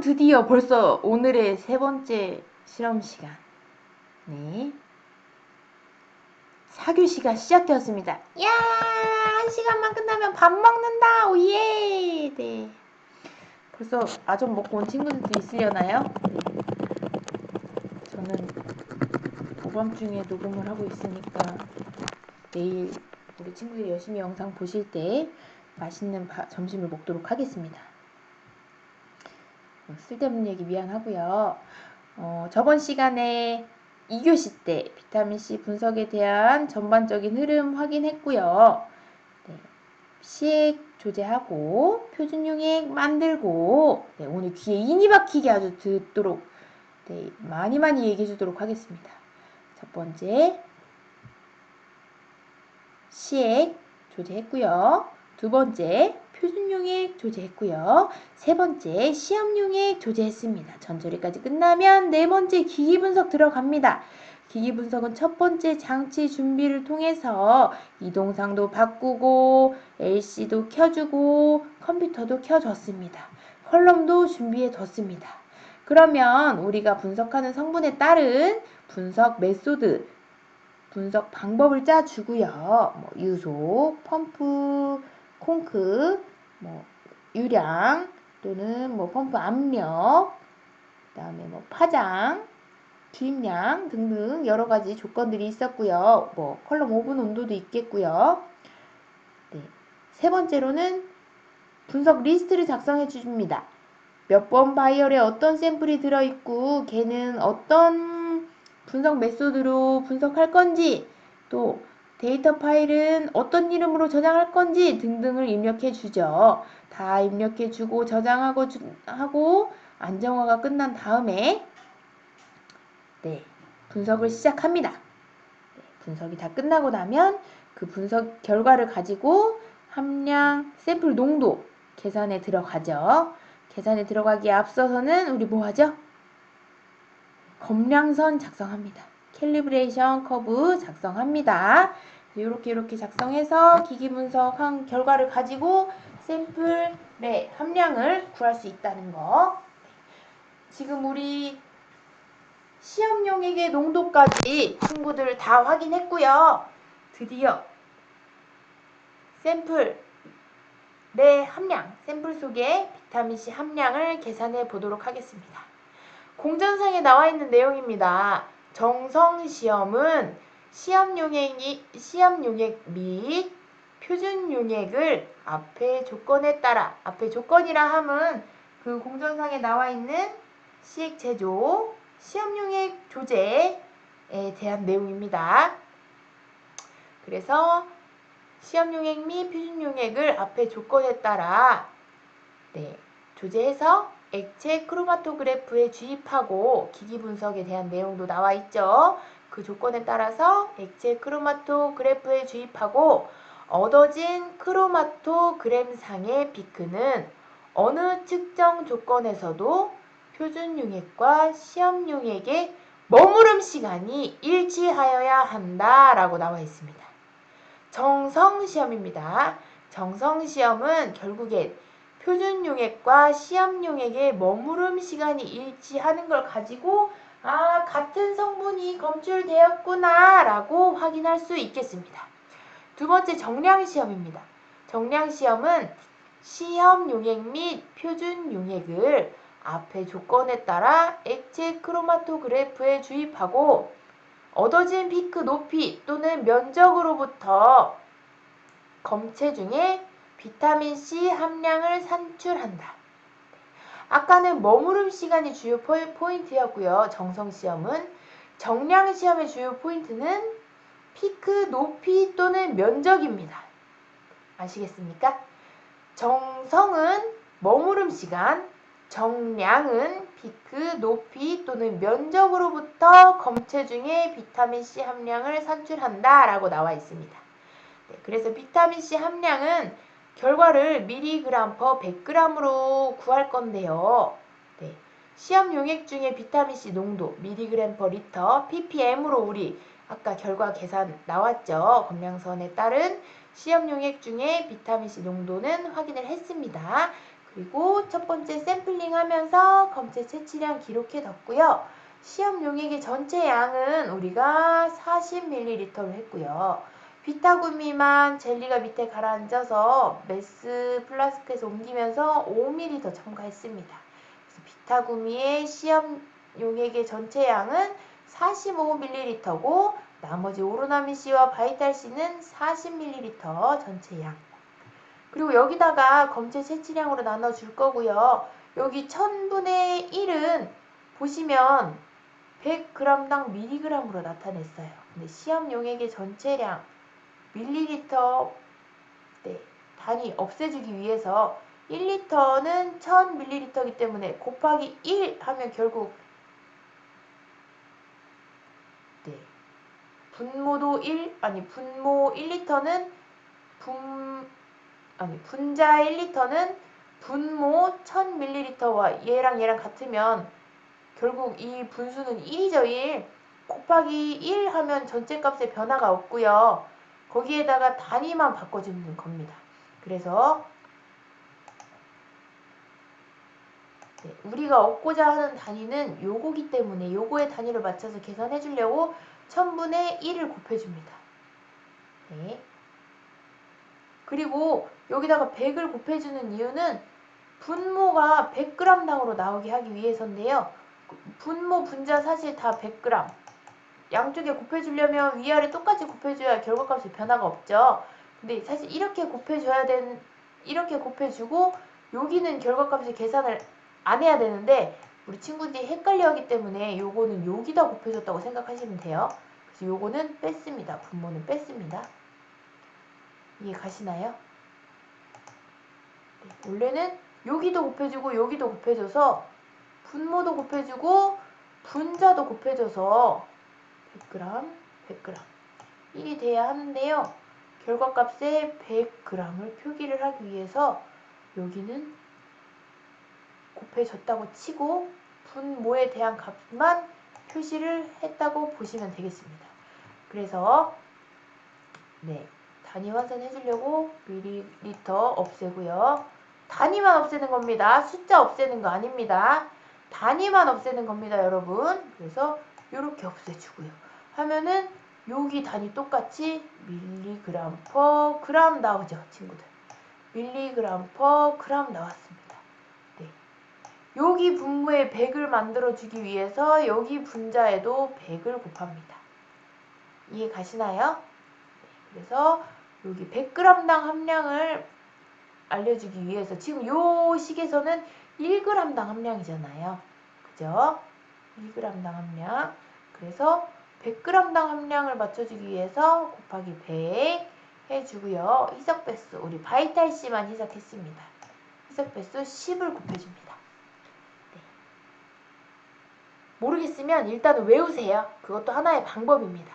드디어 벌써 오늘의 세 번째 실험 시간. 네. 4교시가 시작되었습니다. 야, 1시간만 끝나면 밥 먹는다. 오예. 네. 벌써 아점 먹고 온 친구들도 있으려나요? 네. 저는 오밤중에 녹음을 하고 있으니까 내일 우리 친구들이 열심히 영상 보실 때 맛있는 점심을 먹도록 하겠습니다. 쓸데없는 얘기 미안하고요. 저번 시간에 2교시 때 비타민C 분석에 대한 전반적인 흐름 확인했고요. 네, 시액 조제하고 표준용액 만들고 네, 오늘 귀에 인이 박히게 아주 듣도록 네, 많이 얘기해 주도록 하겠습니다. 첫 번째 시액 조제했고요. 두 번째 표준용액 조제했고요. 세 번째 시험용액 조제했습니다. 전처리까지 끝나면 네 번째 기기분석 들어갑니다. 기기분석은 첫 번째 장치 준비를 통해서 이동상도 바꾸고 LC도 켜주고 컴퓨터도 켜줬습니다. 컬럼도 준비해 뒀습니다. 그러면 우리가 분석하는 성분에 따른 분석 메소드 분석 방법을 짜주고요. 유소, 펌프, 콩크, 유량 또는 펌프 압력, 그다음에 파장, 주입량 등등 여러 가지 조건들이 있었고요. 컬럼 오븐 온도도 있겠고요. 네. 세 번째로는 분석 리스트를 작성해 줍니다. 몇 번 바이얼에 어떤 샘플이 들어있고 걔는 어떤 분석 메소드로 분석할 건지 또 데이터 파일은 어떤 이름으로 저장할 건지 등등을 입력해 주죠. 다 입력해 주고 저장하고 안정화가 끝난 다음에 네, 분석을 시작합니다. 네, 분석이 다 끝나고 나면 그 분석 결과를 가지고 함량, 샘플 농도 계산에 들어가죠. 계산에 들어가기에 앞서서는 우리 뭐 하죠? 검량선 작성합니다. 캘리브레이션 커브 작성합니다. 이렇게 작성해서 기기 분석한 결과를 가지고 샘플의 함량을 구할 수 있다는 거. 지금 우리 시험용액의 농도까지 친구들 다 확인했고요. 드디어 샘플의 함량, 샘플 속의 비타민C 함량을 계산해 보도록 하겠습니다. 공전상에 나와 있는 내용입니다. 정성시험은 시험용액 및 표준용액을 앞의 조건에 따라, 앞의 조건이라 함은 그 공전상에 나와 있는 시액 제조, 시험용액 조제에 대한 내용입니다. 그래서 시험용액 및 표준용액을 앞의 조건에 따라 조제해서 액체 크로마토그래프에 주입하고 기기 분석에 대한 내용도 나와 있죠. 그 조건에 따라서 액체 크로마토그래프에 주입하고 얻어진 크로마토그램상의 비크는 어느 측정 조건에서도 표준용액과 시험용액의 머무름 시간이 일치하여야 한다라고 나와 있습니다. 정성시험입니다. 정성시험은 결국엔 표준용액과 시험용액의 머무름 시간이 일치하는 걸 가지고 같은 성분이 검출되었구나 라고 확인할 수 있겠습니다. 두 번째 정량시험입니다. 정량시험은 시험용액 및 표준용액을 앞의 조건에 따라 액체 크로마토그래프에 주입하고 얻어진 피크 높이 또는 면적으로부터 검체 중에 비타민C 함량을 산출한다. 아까는 머무름 시간이 주요 포인트였고요. 정성시험은 정량시험의 주요 포인트는 피크 높이 또는 면적입니다. 아시겠습니까? 정성은 머무름 시간, 정량은 피크 높이 또는 면적으로부터 검체 중에 비타민C 함량을 산출한다 라고 나와 있습니다. 그래서 비타민C 함량은 결과를 mg/100g으로 구할 건데요. 시험 용액 중에 비타민C 농도 mg/L ppm으로 우리 아까 결과 계산 나왔죠. 검량선에 따른 시험 용액 중에 비타민C 농도는 확인을 했습니다. 그리고 첫 번째 샘플링 하면서 검체 채취량 기록해뒀고요. 시험 용액의 전체 양은 우리가 40ml로 했고요. 비타구미만 젤리가 밑에 가라앉아서 메스 플라스크에서 옮기면서 5ml 더 첨가했습니다. 그래서 비타구미의 시험 용액의 전체 양은 45ml고 나머지 오로나민C와 바이탈C는 40ml 전체 양. 그리고 여기다가 검체 채취량으로 나눠줄 거고요. 여기 1000분의 1은 보시면 100g당 mg으로 나타냈어요. 근데 시험 용액의 전체량 밀리리터 단위 없애주기 위해서 1리터는 1000ml이기 때문에 곱하기 1 하면 결국 분모 1리터는 분자 1리터는 분모 1000ml와 얘랑 같으면 결국 이 분수는 1이죠. 1 곱하기 1 하면 전체 값에 변화가 없고요. 거기에다가 단위만 바꿔주는 겁니다. 그래서 우리가 얻고자 하는 단위는 요거기 때문에 요거의 단위를 맞춰서 계산해 주려고 1000분의 1을 곱해줍니다. 네. 그리고 여기다가 100을 곱해주는 이유는 분모가 100g당으로 나오게 하기 위해서인데요. 분모, 분자 사실 다 100g. 양쪽에 곱해주려면 위아래 똑같이 곱해줘야 결과값에 변화가 없죠. 근데 사실 이렇게 곱해주고 여기는 결과값을 계산을 안 해야 되는데 우리 친구들이 헷갈려하기 때문에 요거는 여기다 곱해줬다고 생각하시면 돼요. 그래서 요거는 뺐습니다. 분모는 뺐습니다. 이해 가시나요? 네, 원래는 여기도 곱해주고 여기도 곱해줘서 분모도 곱해주고 분자도 곱해줘서 100g, 100g 1이 돼야 하는데요. 결과값에 100g을 표기를 하기 위해서 여기는 곱해줬다고 치고 분모에 대한 값만 표시를 했다고 보시면 되겠습니다. 그래서 단위 환산해 주려고 밀리리터 없애고요. 단위만 없애는 겁니다. 숫자 없애는 거 아닙니다. 단위만 없애는 겁니다, 여러분. 그래서 이렇게 없애주고요. 하면은 여기 단위 똑같이 밀리그램 퍼 그램 나오죠, 친구들. 밀리그램 퍼 그램 나왔습니다. 네. 여기 분모에 100을 만들어주기 위해서 여기 분자에도 100을 곱합니다. 이해 가시나요? 네. 그래서 여기 100g당 함량을 알려주기 위해서 지금 요 식에서는 1g당 함량이잖아요. 그죠? 1g당 함량. 그래서 100g당 함량을 맞춰주기 위해서 곱하기 100 해주고요. 희석 배수, 우리 바이탈C만 희석했습니다. 희석 배수 10을 곱해줍니다. 네. 모르겠으면 일단은 외우세요. 그것도 하나의 방법입니다.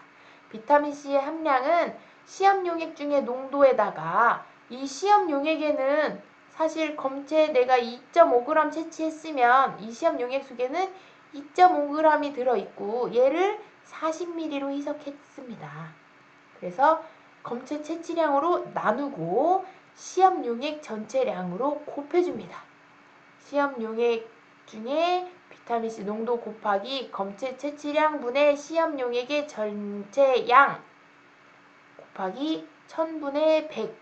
비타민C의 함량은 시험 용액 중의 농도에다가 이 시험 용액에는 사실 검체 내가 2.5g 채취했으면 이 시험 용액 속에는 2.5g이 들어있고 얘를 40ml로 희석했습니다. 그래서 검체 채취량으로 나누고 시험 용액 전체량으로 곱해줍니다. 시험 용액 중에 비타민C 농도 곱하기 검체 채취량 분의 시험 용액의 전체 양 곱하기 1000분의 100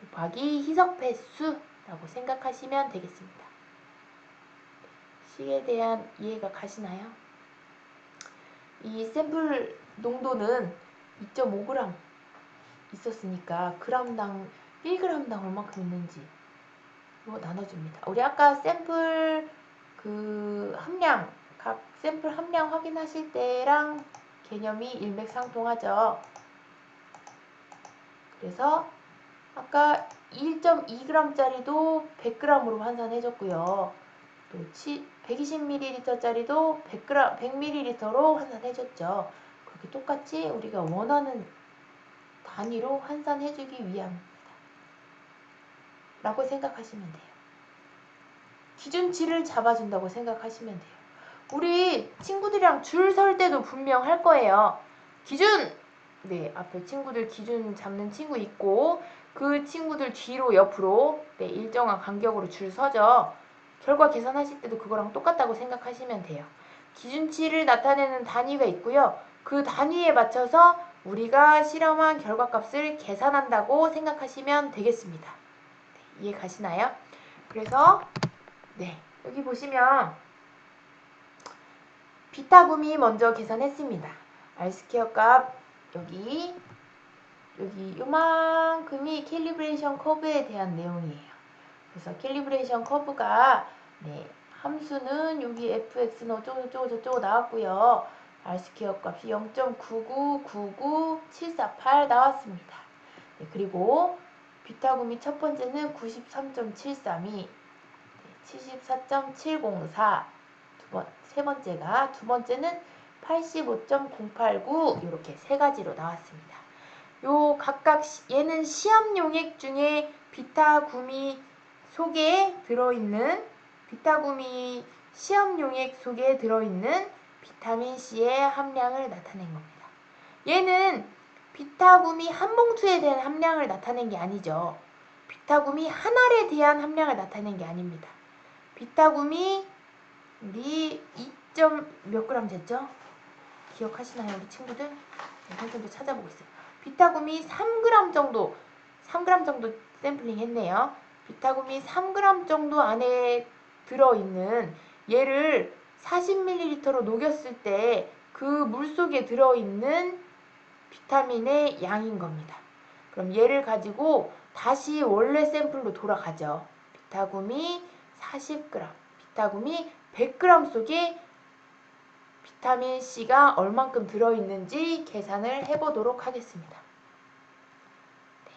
곱하기 희석 배수라고 생각하시면 되겠습니다. 식에 대한 이해가 가시나요? 이 샘플 농도는 2.5g 있었으니까 그램당 1g당 얼마큼 있는지 이거 나눠줍니다. 우리 아까 샘플 함량 각 샘플 함량 확인하실 때랑 개념이 일맥상통하죠. 그래서 아까 1.2g짜리도 100g으로 환산해줬고요. 또 120ml짜리도 100ml로 환산해줬죠. 그렇게 똑같이 우리가 원하는 단위로 환산해주기 위함입니다. 라고 생각하시면 돼요. 기준치를 잡아준다고 생각하시면 돼요. 우리 친구들이랑 줄 설 때도 분명 할 거예요. 기준! 네, 앞에 친구들 기준 잡는 친구 있고 그 친구들 뒤로 옆으로 네, 일정한 간격으로 줄 서죠. 결과 계산하실 때도 그거랑 똑같다고 생각하시면 돼요. 기준치를 나타내는 단위가 있고요. 그 단위에 맞춰서 우리가 실험한 결과값을 계산한다고 생각하시면 되겠습니다. 네, 이해 가시나요? 그래서 네, 여기 보시면 비타9미 먼저 계산했습니다. R스퀘어 값 여기 요만큼이 캘리브레이션 커브에 대한 내용이에요. 그래서 캘리브레이션 커브가 네, 함수는 여기 fx는 어쩌고 나왔고요. R스퀘어 값이 0.9999748 나왔습니다. 네, 그리고 비타9미 첫 번째는 93.732 74.704 세 번째가 두 번째는 85.089 이렇게 세 가지로 나왔습니다. 요 각각 얘는 시험 용액 중에 비타9미 속에 들어있는 비타9미 시험 용액 속에 들어있는 비타민 C의 함량을 나타낸 겁니다. 얘는 비타9미 한 봉투에 대한 함량을 나타낸 게 아니죠. 비타9미 한 알에 대한 함량을 나타낸 게 아닙니다. 비타9미 우리 2몇 그램 됐죠? 기억하시나요, 우리 친구들? 네, 선생님도 찾아보고 있어요. 비타9미 3g 정도 샘플링 했네요. 비타9미 3g 정도 안에 들어있는 얘를 40ml로 녹였을 때 그 물속에 들어있는 비타민의 양인 겁니다. 그럼 얘를 가지고 다시 원래 샘플로 돌아가죠. 비타9미 40g, 비타9미 100g 속에 비타민 C가 얼만큼 들어있는지 계산을 해보도록 하겠습니다. 네.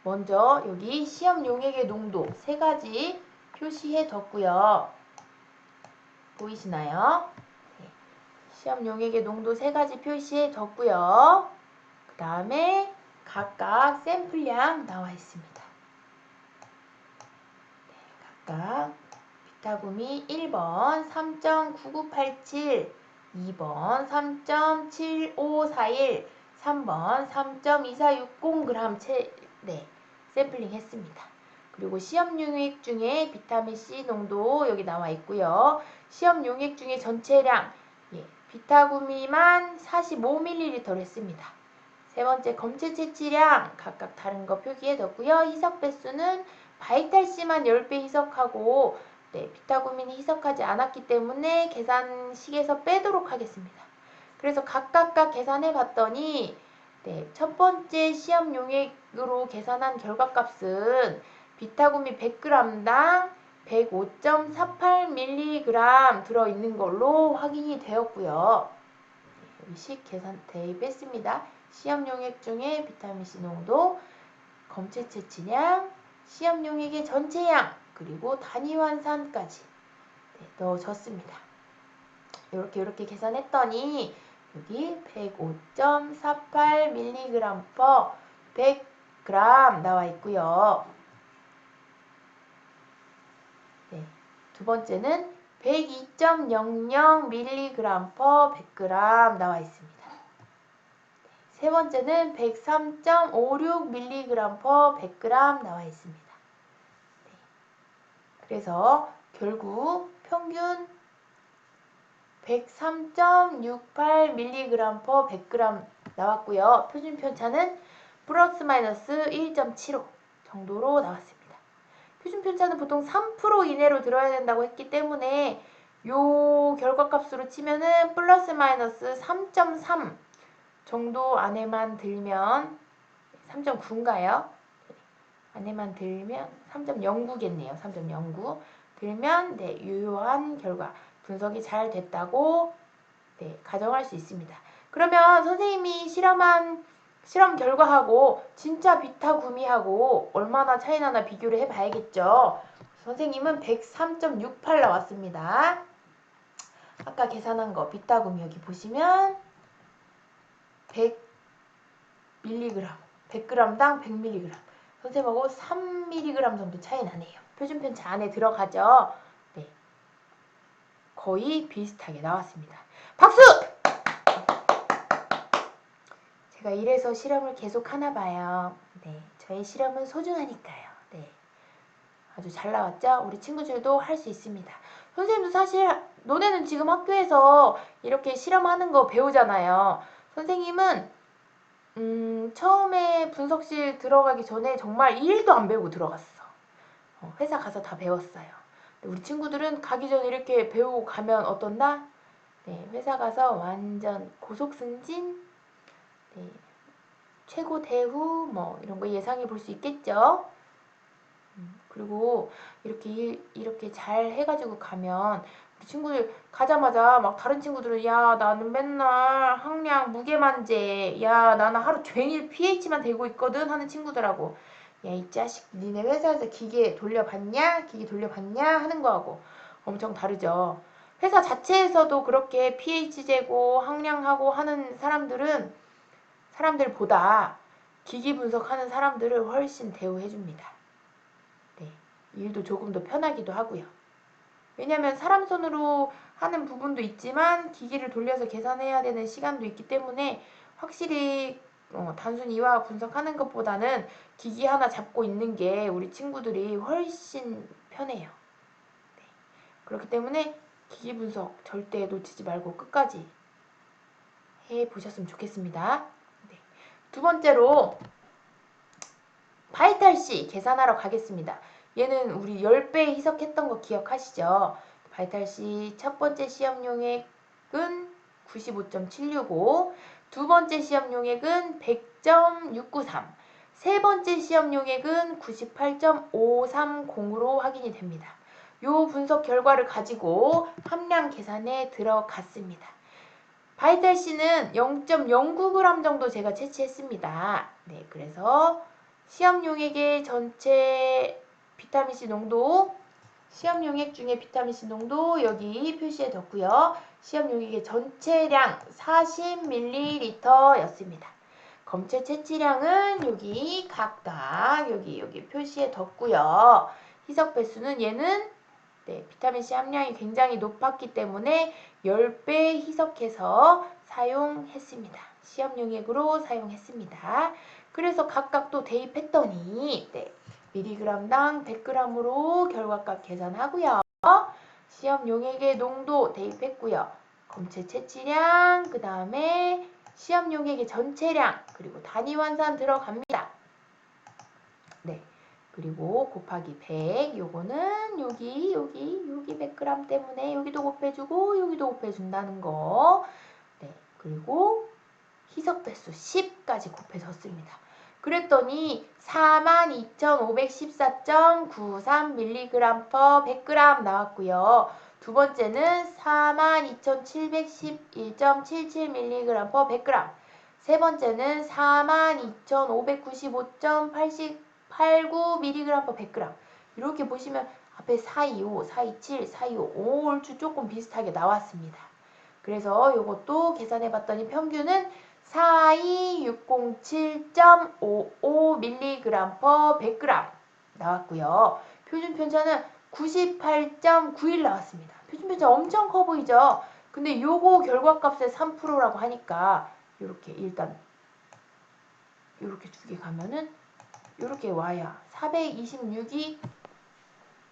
먼저 여기 시험 용액의 농도 세 가지 표시해 뒀고요. 보이시나요? 네. 시험 용액의 농도 세 가지 표시해 뒀고요. 그 다음에 각각 샘플량 나와 있습니다. 네, 각각 비타9미 1번 3.9987, 2번 3.7541, 3번 3.2460g 네, 샘플링 했습니다. 그리고 시험 용액 중에 비타민 C 농도 여기 나와 있고요. 시험 용액 중에 전체량 비타9미만 45ml를 했습니다. 세 번째 검체 채취량 각각 다른 거 표기해 뒀고요. 희석 배수는 바이탈C만 10배 희석하고 비타9미는 희석하지 않았기 때문에 계산식에서 빼도록 하겠습니다. 그래서 각각 계산해 봤더니 첫 번째 시험 용액으로 계산한 결과값은 비타9미 100g당 105.48mg 들어있는 걸로 확인이 되었고요. 여기 식 계산 대입했습니다. 시험 용액 중에 비타민C 농도, 검체 채취량, 시험 용액의 전체양, 그리고 단위 환산까지 넣어줬습니다. 이렇게 계산했더니 여기 105.48mg/100g 나와 있고요. 두 번째는 102.00mg/100g 나와 있습니다. 세 번째는 103.56mg/100g 나와 있습니다. 그래서 결국 평균 103.68mg/100g 나왔고요. 표준 편차는 플러스 마이너스 1.75 정도로 나왔습니다. 표준 편차는 보통 3% 이내로 들어야 된다고 했기 때문에 요 결과값으로 치면은 플러스 마이너스 3.3 정도 안에만 들면 3.9인가요? 안에만 들면 3.09겠네요. 3.09 들면 유효한 결과 분석이 잘 됐다고 가정할 수 있습니다. 그러면 선생님이 실험 결과하고 진짜 비타9미하고 얼마나 차이 나나 비교를 해봐야겠죠. 선생님은 103.68 나왔습니다. 아까 계산한 거 비타9미 여기 보시면 100mg, 100g당 100mg. 선생님하고 3mg 정도 차이 나네요. 표준 편차 안에 들어가죠. 네, 거의 비슷하게 나왔습니다. 박수! 제가 이래서 실험을 계속 하나 봐요. 네, 저의 실험은 소중하니까요. 네, 아주 잘 나왔죠? 우리 친구들도 할 수 있습니다. 선생님도 사실 너네는 지금 학교에서 이렇게 실험하는 거 배우잖아요. 선생님은 처음에 분석실 들어가기 전에 정말 1도 안 배우고 들어갔어. 회사 가서 다 배웠어요. 우리 친구들은 가기 전에 이렇게 배우고 가면 어떤다? 네, 회사 가서 완전 고속승진, 네, 최고 대우 뭐 이런 거 예상해 볼 수 있겠죠? 그리고 이렇게 잘 해가지고 가면 우리 친구들 가자마자 막 다른 친구들은 야 나는 맨날 항량 무게만재 야 나는 하루 종일 pH만 대고 있거든 하는 친구들하고 야 이 자식 니네 회사에서 기계 돌려봤냐? 기계 돌려봤냐? 하는 거하고 엄청 다르죠. 회사 자체에서도 그렇게 pH 재고 항량하고 하는 사람들보다 기기 분석하는 사람들을 훨씬 대우해줍니다. 네, 일도 조금 더 편하기도 하고요. 왜냐하면 사람 손으로 하는 부분도 있지만 기기를 돌려서 계산해야 되는 시간도 있기 때문에 확실히 단순히 이와 분석하는 것보다는 기기 하나 잡고 있는 게 우리 친구들이 훨씬 편해요. 네, 그렇기 때문에 기기 분석 절대 놓치지 말고 끝까지 해보셨으면 좋겠습니다. 네, 두 번째로 바이탈C 계산하러 가겠습니다. 얘는 우리 10배 희석했던 거 기억하시죠? 바이탈C 첫 번째 시험 용액은 95.765, 두 번째 시험 용액은 100.693, 세 번째 시험 용액은 98.530으로 확인이 됩니다. 요 분석 결과를 가지고 함량 계산에 들어갔습니다. 바이탈C는 0.09g 정도 제가 채취했습니다. 네, 그래서 시험 용액의 전체 비타민C 농도, 시험 용액 중에 비타민C 농도 여기 표시해 뒀고요. 시험 용액의 전체량 40ml 였습니다. 검체 채취량은 여기 각각 여기 표시해 뒀고요. 희석 배수는 얘는 비타민C 함량이 굉장히 높았기 때문에 10배 희석해서 사용했습니다. 시험 용액으로 사용했습니다. 그래서 각각 또 대입했더니 미리그램당 100g으로 결과값 계산하고요. 시험 용액의 농도 대입했고요. 검체 채취량, 그 다음에 시험 용액의 전체량, 그리고 단위 환산 들어갑니다. 네. 그리고 곱하기 100, 요거는 여기 100g 때문에 여기도 곱해주고 여기도 곱해준다는 거. 네. 그리고 희석 배수 10까지 곱해줬습니다. 그랬더니 42,514.93mg/100g 나왔고요. 두 번째는 42,711.77mg/100g. 세 번째는 42,595.89mg/100g. 이렇게 보시면 앞에 425, 427, 425 얼추 조금 비슷하게 나왔습니다. 그래서 이것도 계산해봤더니 평균은 42607.55mg/100g 나왔고요. 표준 편차는 98.91 나왔습니다. 표준 편차 엄청 커 보이죠? 근데 요거 결과값의 3%라고 하니까 요렇게 일단 요렇게 두 개 가면은 요렇게 와야 426이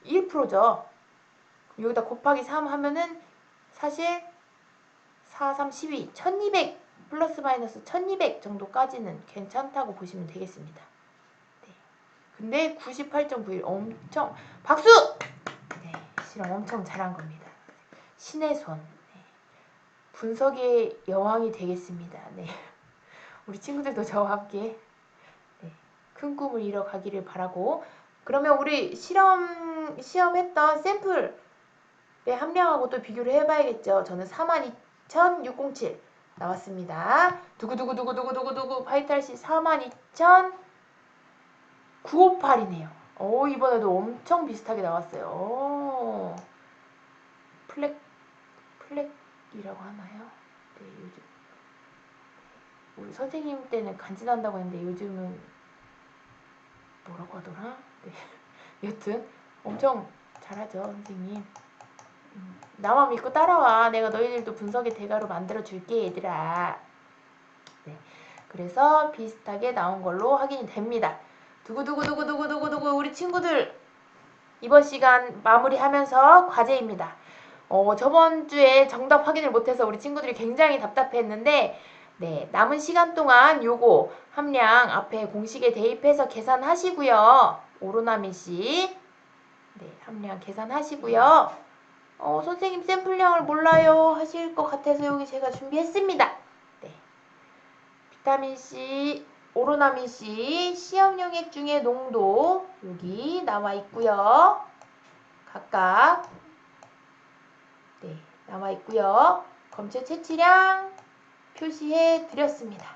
1%죠. 여기다 곱하기 3 하면은 사실 4, 3, 12, 1200 플러스 마이너스 1200 정도까지는 괜찮다고 보시면 되겠습니다. 네. 근데 98.91 엄청 박수! 네, 실험 엄청 잘한 겁니다. 신의 손. 네. 분석의 여왕이 되겠습니다. 네. 우리 친구들도 저와 함께 큰 꿈을 이뤄가기를 바라고. 그러면 우리 시험했던 샘플의 함량하고 또 비교를 해봐야겠죠. 저는 42,607 나왔습니다. 두구두구두구두구두구 바이탈C 42,958이네요. 오, 이번에도 엄청 비슷하게 나왔어요. 오, 플렉이라고 하나요? 네, 요즘 우리 선생님 때는 간지난다고 했는데 요즘은 뭐라고 하더라? 네. 여튼 엄청 잘하죠, 선생님. 나만 믿고 따라와. 내가 너희들도 분석의 대가로 만들어줄게, 얘들아. 네. 그래서 비슷하게 나온 걸로 확인이 됩니다. 두구두구두구두구두구두구 우리 친구들 이번 시간 마무리하면서 과제입니다. 저번 주에 정답 확인을 못해서 우리 친구들이 굉장히 답답했는데 네, 남은 시간 동안 요거 함량 앞에 공식에 대입해서 계산하시고요. 오로나민 씨, 네, 함량 계산하시고요. 선생님 샘플량을 몰라요 하실 것 같아서 여기 제가 준비했습니다. 네, 비타민 C, 오로나민 C 시험용 액 중에 농도 여기 나와 있고요. 각각 네, 나와 있고요. 검체 채취량 표시해 드렸습니다.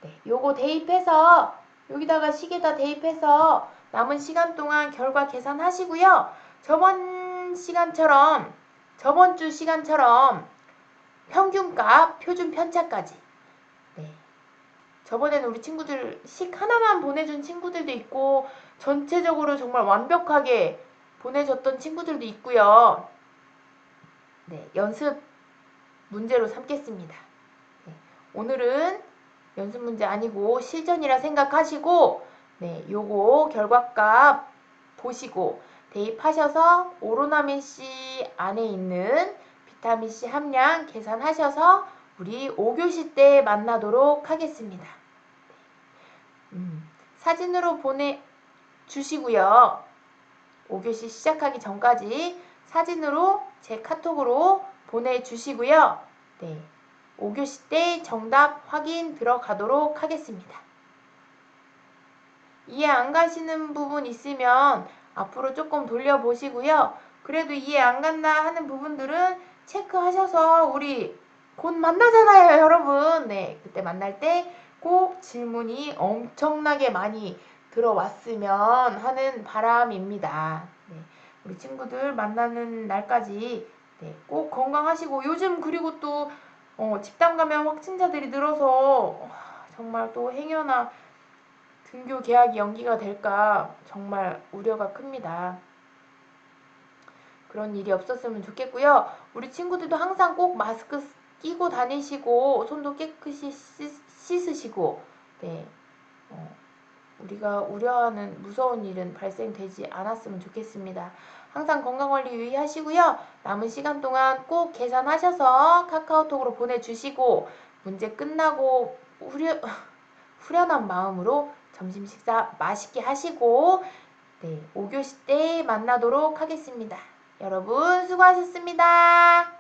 네, 요거 대입해서 여기다가 식에다 대입해서 남은 시간 동안 결과 계산하시고요. 저번 주 시간처럼 평균값, 표준 편차까지. 네. 저번에는 우리 친구들 식 하나만 보내준 친구들도 있고 전체적으로 정말 완벽하게 보내줬던 친구들도 있고요. 네, 연습 문제로 삼겠습니다. 네, 오늘은 연습 문제 아니고 실전이라 생각하시고 네, 요거 결과값 보시고 대입하셔서 오로나민 C 안에 있는 비타민 C 함량 계산하셔서 우리 5교시 때 만나도록 하겠습니다. 사진으로 보내주시고요. 5교시 시작하기 전까지 사진으로 제 카톡으로 보내주시고요. 네, 5교시 때 정답 확인 들어가도록 하겠습니다. 이해 안 가시는 부분 있으면 앞으로 조금 돌려보시고요. 그래도 이해 안 간다 하는 부분들은 체크하셔서 우리 곧 만나잖아요, 여러분. 네, 그때 만날 때 꼭 질문이 엄청나게 많이 들어왔으면 하는 바람입니다. 네, 우리 친구들 만나는 날까지 네, 꼭 건강하시고 요즘 그리고 또 집단 감염 확진자들이 늘어서 정말 또 행여나 등교 개학이 연기가 될까 정말 우려가 큽니다. 그런 일이 없었으면 좋겠고요. 우리 친구들도 항상 꼭 마스크 끼고 다니시고 손도 깨끗이 씻으시고 네, 우리가 우려하는 무서운 일은 발생되지 않았으면 좋겠습니다. 항상 건강관리 유의하시고요. 남은 시간 동안 꼭 계산하셔서 카카오톡으로 보내주시고 문제 끝나고 후련한 마음으로 점심 식사 맛있게 하시고 네, 5교시 때 만나도록 하겠습니다. 여러분 수고하셨습니다.